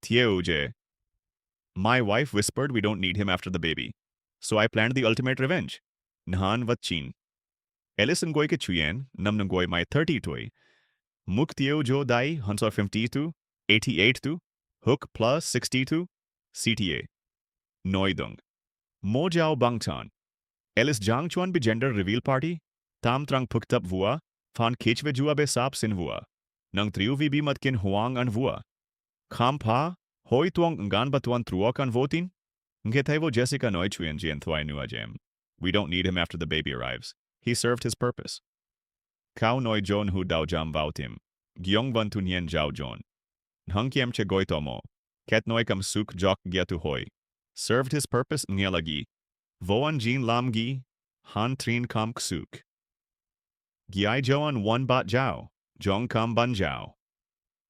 Tieo. My wife whispered we don't need him after the baby. So I planned the ultimate revenge. Nhan Vachin. Ellis Ngoy ke Chuyen, Nam Ngoy my 30 toy. Muk Tieo Jo Dai, Hansor 52, 88 tu, Hook plus 62, CTA. Noidung. Mo Jiao Bangchan. Ellis Jang Chuan be gender reveal party. Tam Trang Pukt up Vua, Fan Kichve Jua be Sap Sin Vua. Nang Triu Vi Matkin Huang an Vua. Kam Pa, Hoi Tuang Ngan Batuan Truok an Votin. Ngetevo Jessica Noichuan Jien Thwai Nua Jam. We don't need him after the baby arrives. He served his purpose. Kao Noi Jon Hu Dao Jam Vautim. Gyong Van Tunien Jiao Jon. Hung Kiem Che Goitomo. Ket Noi Kam Suk Jok Giatu Hoi. Served his purpose Ngelagi. Voan Jin Lam Gi. Han Trin Kam Ksuk. Giai Joan 1 Bat Jiao. Jong Kam Ban Jiao.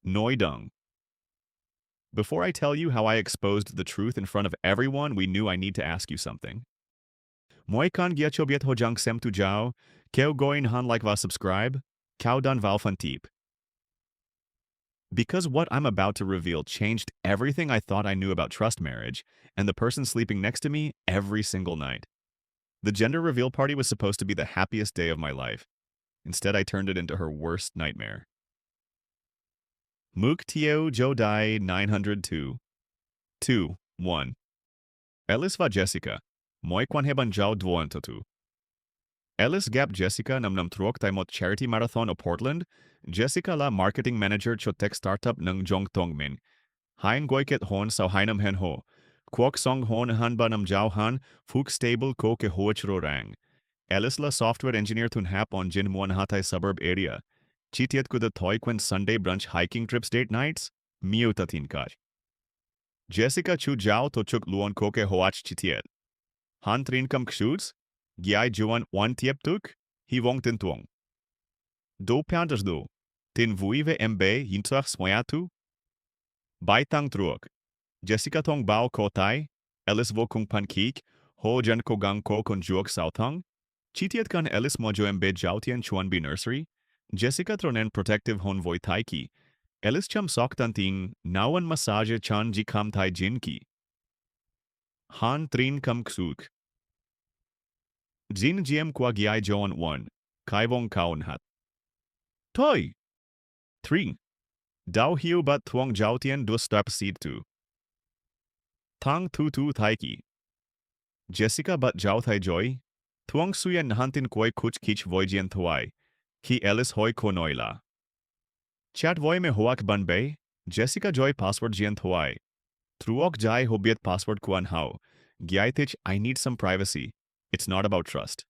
Noi Dung. Before I tell you how I exposed the truth in front of everyone, we knew I need to ask you something. Moi kan giachobiet hojang sem tu jiao, keo goin han like va subscribe, kao dan val fan tip. Because what I'm about to reveal changed everything I thought I knew about trust marriage and the person sleeping next to me every single night. The gender reveal party was supposed to be the happiest day of my life. Instead, I turned it into her worst nightmare. Mook Tieo Jodai 902. 2. 1. Ellis va Jessica. Moi kwan heban jao dwoantotu. Ellis gap Jessica nam truok taimot charity marathon o Portland. Jessica la marketing manager cho tech startup ng Jong Tongmin. Hain goiket hon sao hainam hen ho. Kwok song hon han ba nam jao han fuk stable ko ke hoachro rang. Ellis la software engineer thun hap on Jin Muan Hatai suburb area. Chitiet ku the toy quen Sunday brunch hiking trips date nights, miu tatin kaj. Jessica chu jao to chuk luon koke hoach chitiet. Han trin kam kshoots, giai juan 1 tiep tuk, hi wong tin tuong. Do pianters do, tin vuive mbe yintrach smoyatu. Bai tang truok. Jessica tong bao kotai, Ellis vo kung pankik, ho jan ko gang ko kon juok sautang. Chitiet kan Ellis mojo mbe jautien chuan bi nursery. Jessica tronen protective hon voi taiki. Ellis cham sok tanting nawan massage chan ji kam tai jinki. Han trin kam ksuk. Jin gm kwa giai joan 1. Kai vong kaon hat. Toy. 3. Dao hiu bat thuong jautien du stap seed 2. Tang tu tu taiki. Jessica bat jau thai joy. Thuong suyen hantin koi kuch kich voijien thuai. Ki Ellis hoi konoila. Chat voy me hoak ban bay, Jessica joy password jien thuai. Truok jai hobiet password kuan hao. Giaitich I need some privacy. It's not about trust.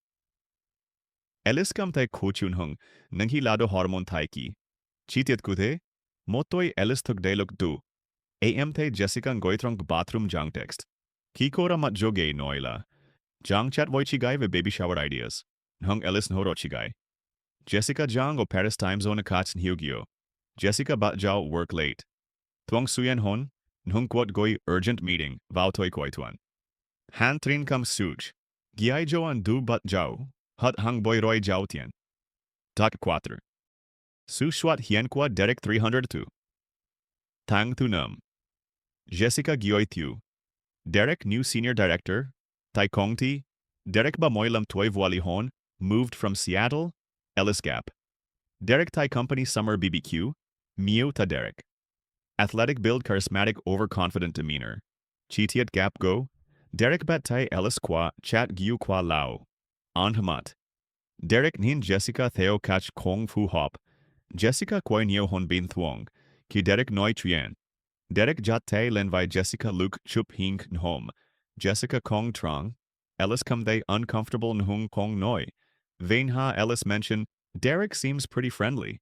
Ellis kam tai kochun hung, nanghi lado hormone taiki. Chitiet kuthe, motoi Ellis thuk dailuk du. AM te Jessica ngoitrong bathroom jang text. Kikora mat joge noila. Jang chat voy chigai ve baby shower ideas. Hung Ellis nhoro chigai. Jessica Jang o Paris time zone kats Hyugyo. Jessica bat jao work late. Thuong suyen hon, nhung kwot goi urgent meeting, vao toi koi tuan. Han trin kam suj. Giai joan du bat jao, hut hang boy roy jao tien. Tak 4. Su shwat hien kwa Derek 302. Tang tu num. Jessica gioi thiu. Derek new senior director. Tai kong ti. Derek ba moilam toi voali hon, moved from Seattle. Ellis Gap. Derek Tai Company Summer BBQ. Miu Ta Derek. Athletic build, charismatic, overconfident demeanor. Chitiet Gap Go. Derek Bat Tai Ellis Kwa Chat Giu Kwa Lao. Anhamat. Derek Nin Jessica Theo Kach Kong Fu Hop. Jessica Koi Nio Hon Bin Thuong. Ki Derek Noi Trien. Derek Jat Tai Len Vai Jessica Luke Chup Hing Nhom. Jessica Kong Trong. Ellis Kam They Uncomfortable Nhung Kong Noi. Vainha Ellis mentioned, Derek seems pretty friendly.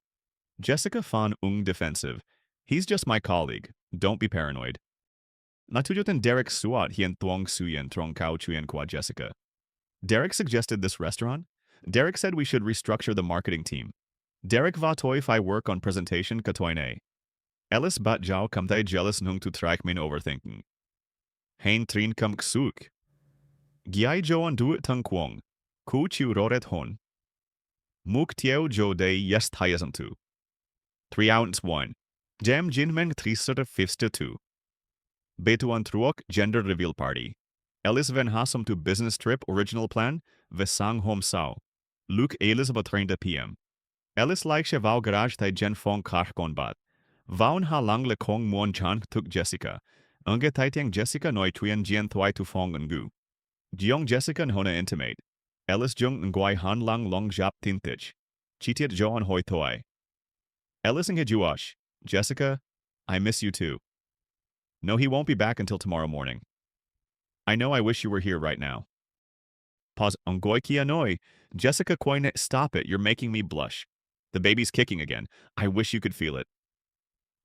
Jessica Fan Ung defensive. He's just my colleague. Don't be paranoid. Natujoten Derek Suat Hien Thuong Suyen Trong Kao Chuyen Kwa Jessica. Derek suggested this restaurant. Derek said we should restructure the marketing team. Derek va toi fi work on presentation katoine. Ellis bat jao kam tai jealous nung tu track min overthinking. Hein trin kam ksuk. Giai joan du it tung kwong. Ku chiu roret hon. Muk tieo jo de yes tu. 3 ounce 1. Jam jinmen 3 2. Betuan Truok Gender Reveal Party. Ellis Van Hassam to Business Trip Original Plan Vesang Home Sao. Luke Elizabeth 30 p.m. Ellis like she vau garage thai Jen Fong kar kon bat. Vaun ha lang le kong muon chan tuk Jessica. Unge thai tiang Jessica noi tuyen jien thwai tu Fong ngu. Jiong Jessica nhona intimate. Ellis jung nguai han lang long jap tintich. Chitiat joan hoi thoi. Ellis and Juash. Jessica, I miss you too. No, he won't be back until tomorrow morning. I know I wish you were here right now. Pause. Ongoi kia noi. Jessica Koine, stop it. You're making me blush. The baby's kicking again. I wish you could feel it.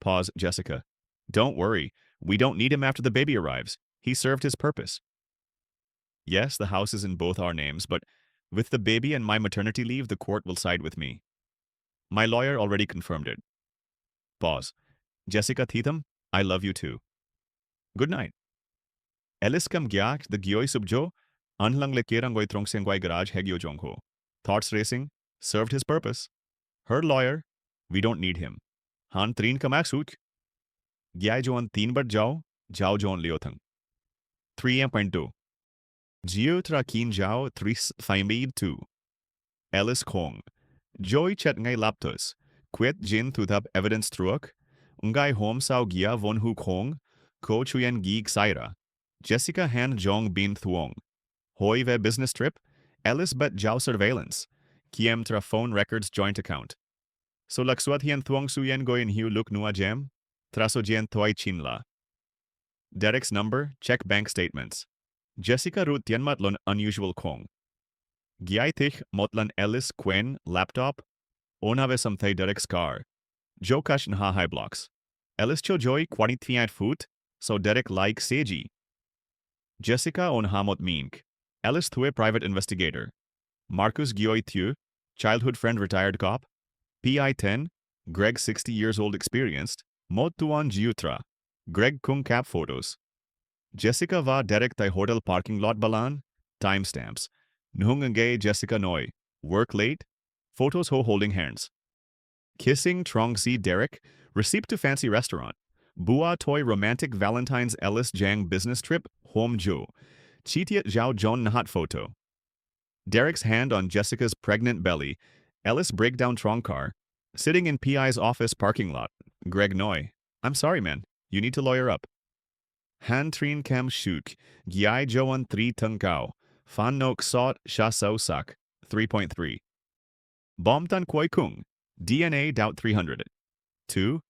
Pause. Jessica. Don't worry. We don't need him after the baby arrives. He served his purpose. Yes, the house is in both our names, but with the baby and my maternity leave, the court will side with me. My lawyer already confirmed it. Pause. Jessica Thitham, I love you too. Good night. Ellis kam gyak the gyoi subjo, anlang le kerang goi trong sengwai garage hegyo jongho. Thoughts racing, served his purpose. Her lawyer, we don't need him. Han trin kamak suk. Gyai joan teen bar jao joan leothang. 3M.2. Gio tra kin jao tris thaimid 2. Ellis Kong. Joy chat ngai laptus. Quit jin tuthap evidence truak. Ungai hom sao gia von hu kong. Ko chuyen gi xaira. Jessica Han Jong Bin Thuong. Hoi ve business trip. Ellis bet jao surveillance. Kiem tra phone records joint account. So lakswat hien thuong suyen goin hiu luk nua jam. Traso jien thoi chinla. Derek's number, check bank statements. Jessica Ruth Tianmatlon unusual kong. Giai thich motlan Ellis Quen laptop. Onave samthay Derek's car. Jokash nha high blocks. Ellis cho joy kwani foot. So Derek like seji. Jessica on hamot mink. Ellis thue private investigator. Marcus Gioi Thieu, childhood friend retired cop. PI 10, Greg 60 years old experienced. Mot tuan Jiutra. Greg Kung cap photos. Jessica va Derek tai hotel parking lot balan. Timestamps. Nhungangay Jessica Noi. Work late. Photos ho holding hands. Kissing Trong Si Derek. Receipt to fancy restaurant. Bua Toy romantic Valentine's Ellis Jang business trip. Home Jo. Chitiat Zhao Jon Nahat photo. Derek's hand on Jessica's pregnant belly. Ellis breakdown Trong car. Sitting in PI's office parking lot. Greg Noi. I'm sorry, man. You need to lawyer up. Han Trin Kam Shuk. Gyai Joan 3 Tung Kao. Fan Nok Sot Sha Sao Sak. 3.3. Bomtan Koi Kung. DNA Doubt 300. 2.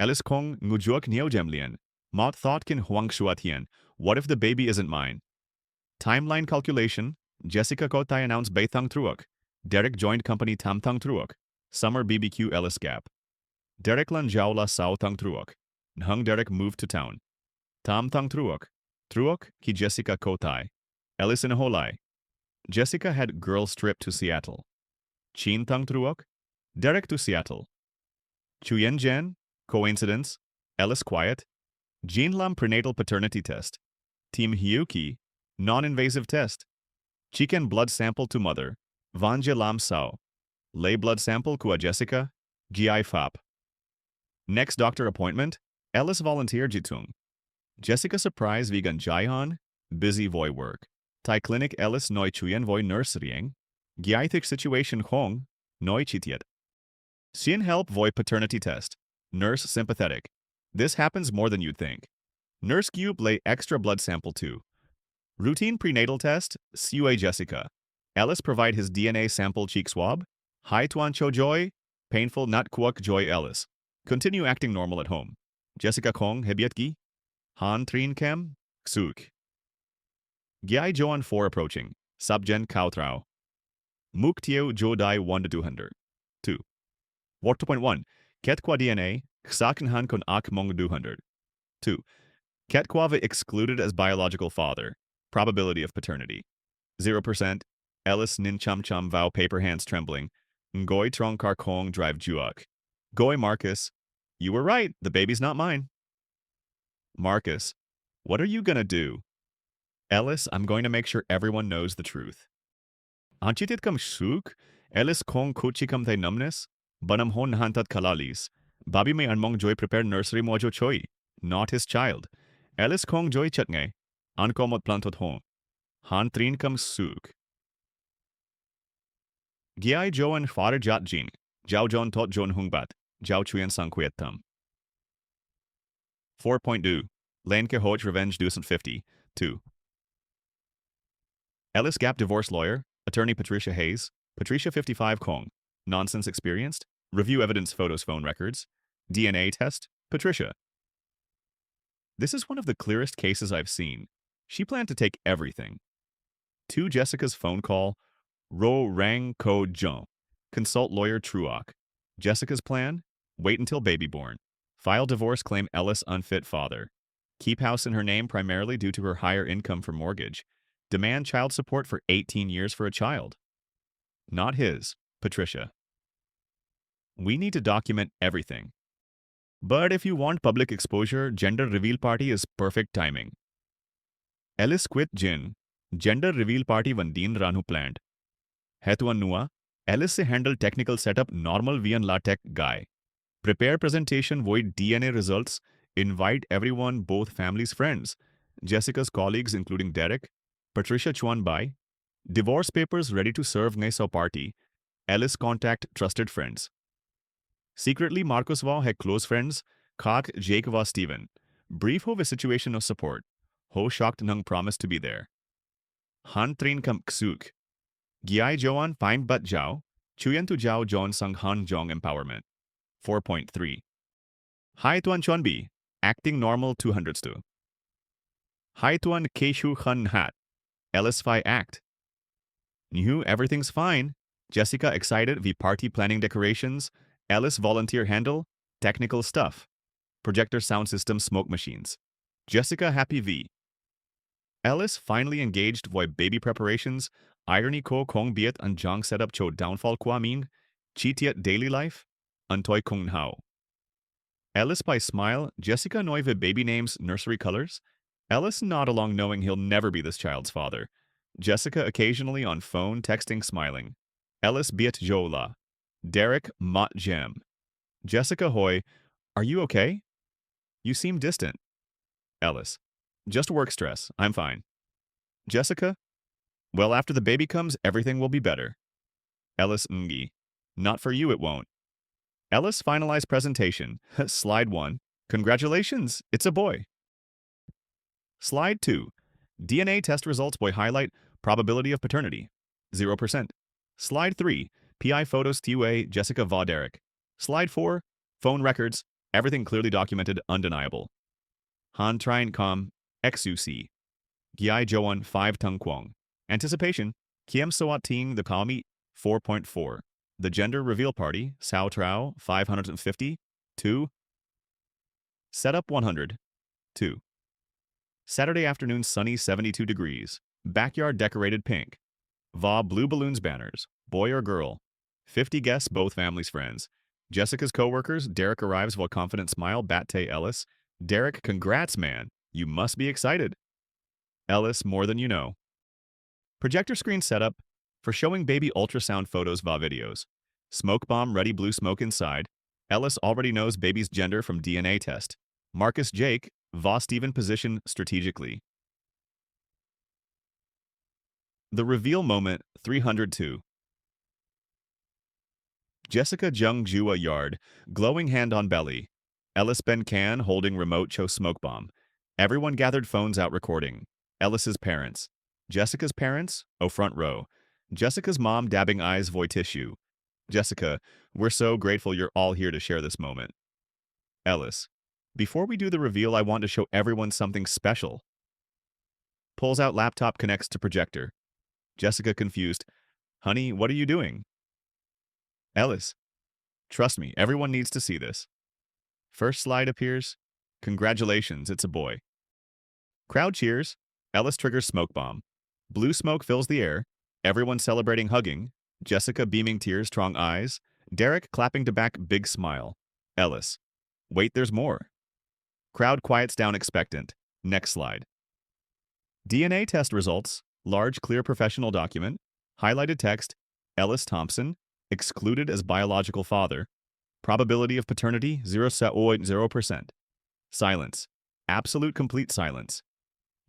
Ellis Kong Ngujuak Niojemlian. Mot Thotkin Huang Shuatian. What if the baby isn't mine? Timeline calculation. Jessica Kotai announced Beithang Truok. Derek joined company Tamthang Truok. Summer BBQ Ellis Gap. Derek Lan Jaula Sao Thang Truok. Nhung Derek moved to town. Tamthang Truok. Truok Ki Jessica Kotai. Ellis in Holai. Jessica had girls trip to Seattle. Chin Thang Truok. Derek to Seattle. Chuyen Jen. Coincidence. Ellis quiet. Jean Lam prenatal paternity test. Team Hyuki. Non-invasive test. Chicken blood sample to mother. Vanje Lam Sao. Lay blood sample Kua Jessica. GI FAP. Next doctor appointment. Ellis volunteer Jitung. Jessica surprise vegan Jaihan. Busy voy work. Thai clinic Ellis Noi Chuyen voy nurserying. Giaithik situation Hong. Noi Chitiet. Xin help voy paternity test. Nurse sympathetic. This happens more than you'd think. Nurse Cube lay extra blood sample too. Routine prenatal test, Sue Jessica. Ellis provide his DNA sample cheek swab. Hai Tuan Cho Joy. Painful not Kuok Joy Ellis. Continue acting normal at home. Jessica Kong Hebietgi. Han Trin Kem. Ksuk. Gyai Joan 4 approaching. Subgen Kautrao. Muk Tieo Jo Dai 1 to 200. 2. Wort 2.1. Ket Kwa DNA. Ksaken Han Kon Ak Mong 200. 2. Ket Kwave excluded as biological father. Probability of paternity. 0%. Ellis Nin Chum Chum Vow paper hands trembling. Ngoi Trong Kar Kong drive Juak. Goi Marcus. You were right. The baby's not mine. Marcus. What are you gonna do? Ellis, I'm going to make sure everyone knows the truth. Anchitit kam shuk. Ellis Kong kuchikam thay numbness. Banam hon hantat kalalis. Babi may anmong joy prepare nursery mojo choi. Not his child. Ellis kong joy chat ngay. An ko mot plantot hong. Han trin kam suk. Giai joan far jat jin. Jiao jon tot jon hung bat. Jiao chuyen sang kuyet tam. 4.2. Lanke Hodge Revenge 250. 2. Ellis Gap Divorce Lawyer, Attorney Patricia Hayes, Patricia 55 Kong, Nonsense Experienced, Review Evidence Photos Phone Records, DNA Test, Patricia. This is one of the clearest cases I've seen. She planned to take everything. To Jessica's phone call, Ro Rang Ko Jong, consult lawyer Truock. Jessica's plan? Wait until baby born. File divorce claim Ellis unfit father. Keep house in her name primarily due to her higher income for mortgage. Demand child support for 18 years for a child. Not his, Patricia. We need to document everything. But if you want public exposure, gender reveal party is perfect timing. Ellis quit Jin. Gender reveal party Vandin Ranu planned. Hetuan Nua, Ellis se handle technical setup normal Vian LaTeX guy. Prepare presentation void DNA results. Invite everyone, both families' friends. Jessica's colleagues including Derek, Patricia Chuan Bai. Divorce papers ready to serve ngay so party. Ellis contact trusted friends. Secretly Marcos va hai close friends. Kak Jake va Steven. Brief ho situation of support. Ho shocked nung promise to be there. Han trin kam ksuk. Giai Joan Paim Bat Jiao. Chuyen tu Jiao Jon Sang Han Jong Empowerment. 4.3. Hai Tuan Chuan Bi. Acting normal 200s to. Hai Tuan Keishu Khan Hat. Ellis Phi Act. Nihu everything's fine. Jessica excited v party planning decorations. Ellis volunteer handle. Technical stuff. Projector sound system smoke machines. Jessica happy v. Ellis finally engaged voy baby preparations. Irony ko kong biet an jang setup cho downfall kwa ming. Chitiat daily life. Antoy kung hao. Ellis by smile. Jessica noive baby names nursery colors. Ellis nod along knowing he'll never be this child's father. Jessica occasionally on phone texting smiling. Ellis biet jola. Derek mot jem. Jessica hoy. Are you okay? You seem distant. Ellis. Just work stress. I'm fine. Jessica. Well, after the baby comes, everything will be better. Ellis ngi. Not for you, it won't. Ellis finalized presentation. Slide 1. Congratulations, it's a boy. Slide 2. DNA test results boy highlight probability of paternity. 0%. Slide 3. PI photos TUA Jessica Vauderek. Slide 4. Phone records. Everything clearly documented, undeniable. Han Trine Com. XUC. Giai Joan 5 Tung Kwong. Anticipation. Kiem Soat Ting the Kami 4.4. The Gender Reveal Party, Sao Trao, 550, 2. Setup 100, 2. Saturday afternoon sunny 72 degrees. Backyard decorated pink. Va blue balloons banners, boy or girl. 50 guests, both families' friends. Jessica's co-workers, Derek arrives while confident smile, Batte Ellis. Derek, congrats man, you must be excited. Ellis, more than you know. Projector screen setup. For showing baby ultrasound photos va videos. Smoke bomb ready blue smoke inside. Ellis already knows baby's gender from DNA test. Marcus Jake, va Steven position strategically. The reveal moment 302. Jessica Jung Jua Yard, glowing hand on belly. Ellis Ben Can holding remote cho smoke bomb. Everyone gathered phones out recording. Ellis's parents. Jessica's parents, oh front row. Jessica's mom dabbing eyes void tissue. Jessica, we're so grateful you're all here to share this moment. Ellis, before we do the reveal, I want to show everyone something special. Pulls out laptop, connects to projector. Jessica confused. Honey, what are you doing? Ellis, trust me, everyone needs to see this. First slide appears. Congratulations, it's a boy. Crowd cheers. Ellis triggers smoke bomb. Blue smoke fills the air. Everyone celebrating, hugging. Jessica beaming tears, strong eyes. Derek clapping to back, big smile. Ellis. Wait, there's more. Crowd quiets down expectant. Next slide. DNA test results. Large, clear professional document. Highlighted text. Ellis Thompson. Excluded as biological father. Probability of paternity 0.0%. Silence. Absolute complete silence.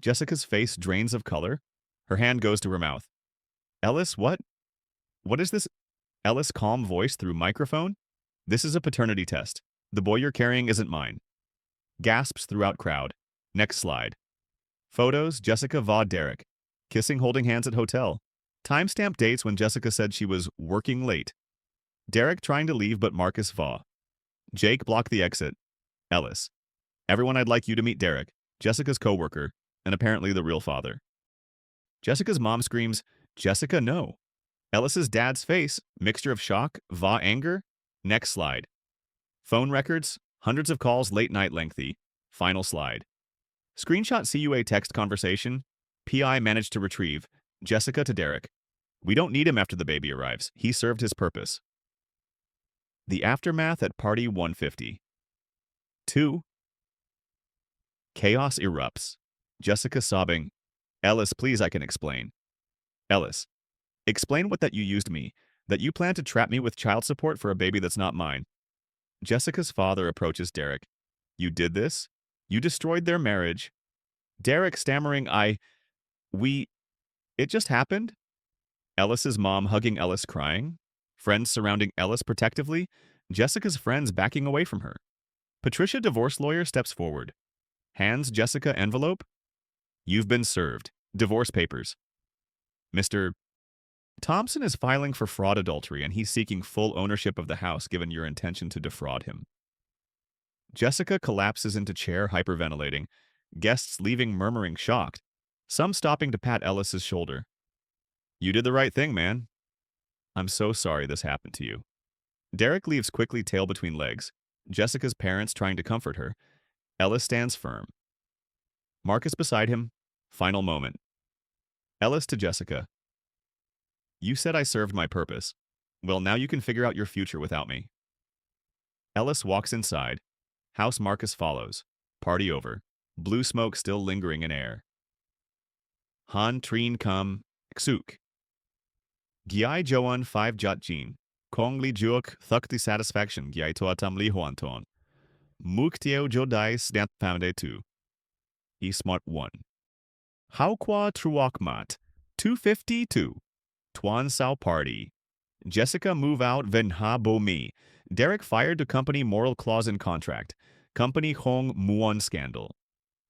Jessica's face drains of color. Her hand goes to her mouth. Ellis, what? What is this? Ellis' calm voice through microphone. This is a paternity test. The boy you're carrying isn't mine. Gasps throughout crowd. Next slide. Photos, Jessica va Derek. Kissing, holding hands at hotel. Timestamp dates when Jessica said she was working late. Derek trying to leave but Marcus va. Jake blocked the exit. Ellis. Everyone, I'd like you to meet Derek, Jessica's co-worker, and apparently the real father. Jessica's mom screams, Jessica, no. Ellis's dad's face, mixture of shock, va anger. Next slide. Phone records, hundreds of calls, late night lengthy. Final slide. Screenshot CUA text conversation. PI managed to retrieve. Jessica to Derek. We don't need him after the baby arrives. He served his purpose. The aftermath at party 150. 2. Chaos erupts. Jessica sobbing. Ellis, please, I can explain. Ellis. Explain what that you used me, that you plan to trap me with child support for a baby that's not mine. Jessica's father approaches Derek. You did this? You destroyed their marriage. Derek stammering, it just happened? Ellis's mom hugging Ellis crying. Friends surrounding Ellis protectively. Jessica's friends backing away from her. Patricia, divorce lawyer, steps forward. Hands Jessica envelope. You've been served. Divorce papers. Mr. Thompson is filing for fraud adultery and he's seeking full ownership of the house given your intention to defraud him. Jessica collapses into chair, hyperventilating. Guests leaving murmuring shocked. Some stopping to pat Ellis's shoulder. You did the right thing, man. I'm so sorry this happened to you. Derek leaves quickly, tail between legs. Jessica's parents trying to comfort her. Ellis stands firm. Marcus beside him. Final moment. Ellis to Jessica. You said I served my purpose. Well, now you can figure out your future without me. Ellis walks inside. House Marcus follows. Party over. Blue smoke still lingering in air. Han Treen Kum Xuk. Gyai Joan 5 Jat Jin. Kong Li Juok Thuk Di Satisfaction Gyai Toatam Li Huanton. Muk Tieo Jodai Snap Pounde 2. E Smart 1. How Qua Truok Mat. 252. Tuan Sao Party. Jessica move out Ven Ha Bo Mi. Derek fired to company moral clause in contract. Company Hong Muon scandal.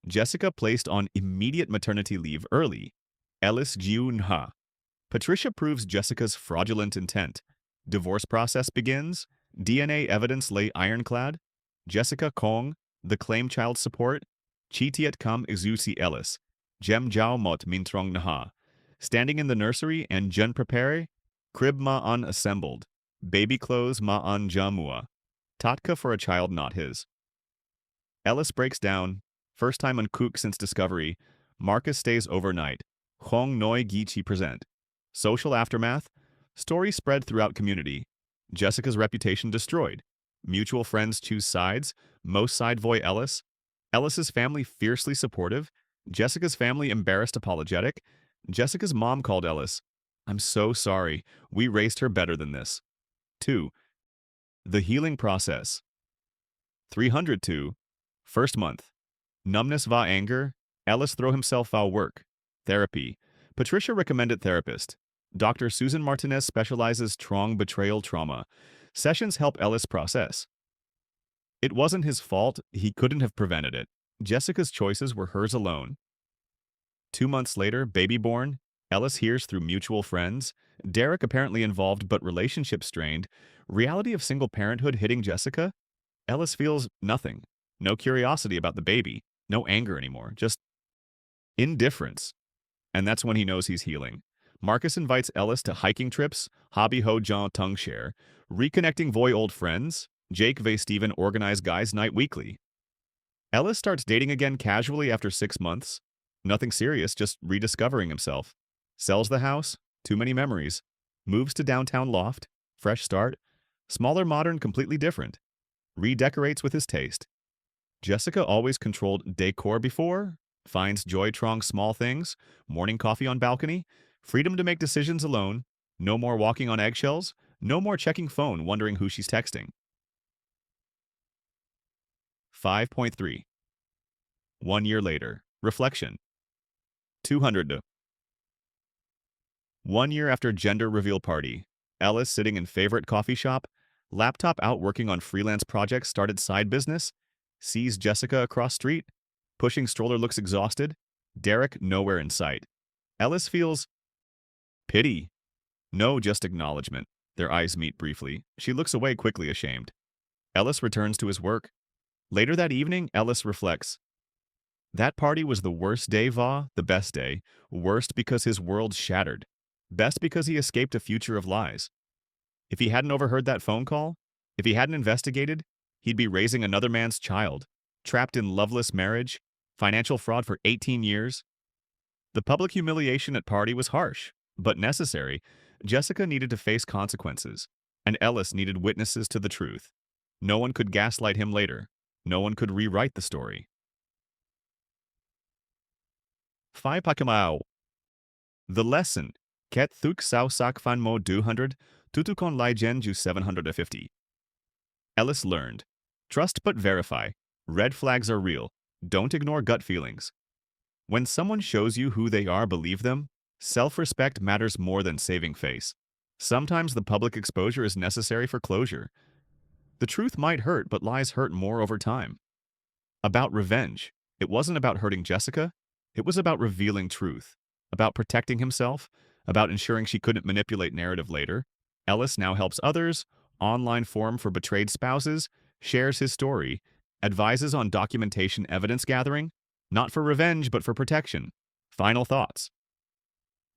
Jessica placed on immediate maternity leave early. Ellis Jiun Ha. Patricia proves Jessica's fraudulent intent. Divorce process begins. DNA evidence lay ironclad. Jessica Kong, the claim child support. Chitiat Kam Izusi Ellis. Jem Jiao Mot Mintrong Naha. Standing in the nursery and Jen prepare. Crib ma an assembled. Baby clothes ma an jamua. Tatka for a child not his. Ellis breaks down. First time on Kook since discovery. Marcus stays overnight. Hong Noi Gichi present. Social aftermath. Story spread throughout community. Jessica's reputation destroyed. Mutual friends choose sides. Most side voy Ellis. Ellis's family fiercely supportive. Jessica's family embarrassed apologetic. Jessica's mom called Ellis. I'm so sorry. We raised her better than this. 2. The healing process. 302. First month. Numbness va anger. Ellis throw himself va work. Therapy. Patricia recommended therapist. Dr. Susan Martinez specializes trong betrayal trauma. Sessions help Ellis process. It wasn't his fault. He couldn't have prevented it. Jessica's choices were hers alone. 2 months later, baby born. Ellis hears through mutual friends. Derek apparently involved but relationship strained. Reality of single parenthood hitting Jessica. Ellis feels nothing. No curiosity about the baby. No anger anymore. Just indifference. And that's when he knows he's healing. Marcus invites Ellis to hiking trips. Hobby ho Jean tongue share. Reconnecting voy old friends. Jake ve Steven organize guys night weekly. Ellis starts dating again casually after 6 months. Nothing serious, just rediscovering himself. Sells the house, too many memories. Moves to downtown loft, fresh start. Smaller, modern, completely different. Redecorates with his taste. Jessica always controlled decor before. Finds joy trong small things. Morning coffee on balcony. Freedom to make decisions alone. No more walking on eggshells. No more checking phone wondering who she's texting. 5.3. 1 year later. Reflection. 200. 1 year after gender reveal party. Ellis sitting in favorite coffee shop. Laptop out working on freelance projects started side business. Sees Jessica across street. Pushing stroller looks exhausted. Derek nowhere in sight. Ellis feels pity. No, just acknowledgement. Their eyes meet briefly. She looks away quickly, ashamed. Ellis returns to his work. Later that evening, Ellis reflects. That party was the worst day, the best day. Worst because his world shattered. Best because he escaped a future of lies. If he hadn't overheard that phone call, if he hadn't investigated, he'd be raising another man's child, trapped in loveless marriage, financial fraud for 18 years. The public humiliation at party was harsh, but necessary. Jessica needed to face consequences, and Ellis needed witnesses to the truth. No one could gaslight him later. No one could rewrite the story. 5 Pakimao. The lesson. Ket thuk sao sak fan mo 200, tutukon lai gen ju 750. Ellis learned. Trust but verify. Red flags are real. Don't ignore gut feelings. When someone shows you who they are, believe them. Self-respect matters more than saving face. Sometimes the public exposure is necessary for closure. The truth might hurt, but lies hurt more over time. About revenge. It wasn't about hurting Jessica. It was about revealing truth. About protecting himself. About ensuring she couldn't manipulate narrative later. Ellis now helps others. Online forum for betrayed spouses. Shares his story. Advises on documentation evidence gathering. Not for revenge, but for protection. Final thoughts.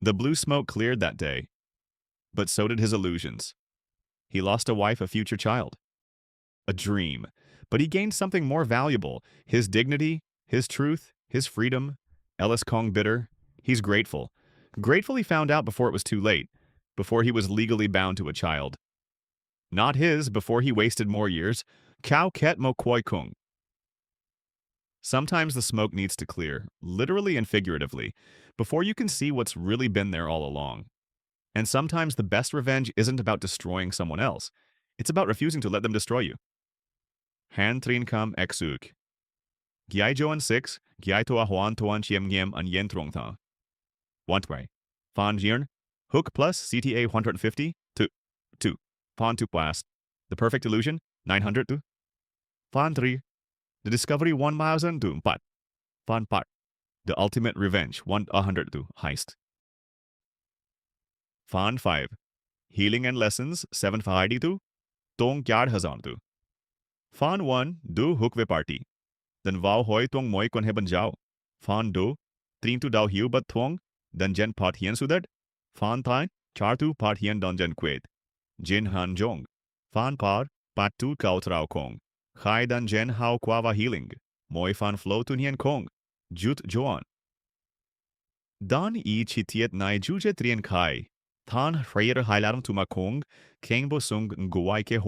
The blue smoke cleared that day. But so did his illusions. He lost a wife, a future child. A dream. But he gained something more valuable. His dignity, his truth, his freedom. Ellis Kong bitter. He's grateful. Grateful he found out before it was too late. Before he was legally bound to a child. Not his, before he wasted more years. Kau ket mo koi kung. Sometimes the smoke needs to clear, literally and figuratively, before you can see what's really been there all along. And sometimes the best revenge isn't about destroying someone else. It's about refusing to let them destroy you. Han trin kam exuk. Giai joan 6, giai toa hoan toan chiem ngiem an yen trong tha. Wantway. Fan jirn. Hook plus CTA 150 to. Fan to blast. The perfect illusion 900 to. Fan 3. The discovery 1000 to 4. Fan part. The ultimate revenge 100 to heist. Fan 5. Healing and lessons 750 to. Tong 4000 to. Fan 1. Do hookwe party. Den vau hoi tong moi kon heban jao. Fan 2. Trin tu dao hiu bat thuong. Dan jen pat hien sudad. Fan 3. Char tu pat hien dan jen quet. Jin han jong. Fan par. Pat tu kao trao kong. Khai dan jen hao quava healing. Moi fan flow tun hien kong. Jut joan. Dan I chitiet nai juje trien kai. Tan hreier hailaram tuma kong. Keng bo sung nguai ke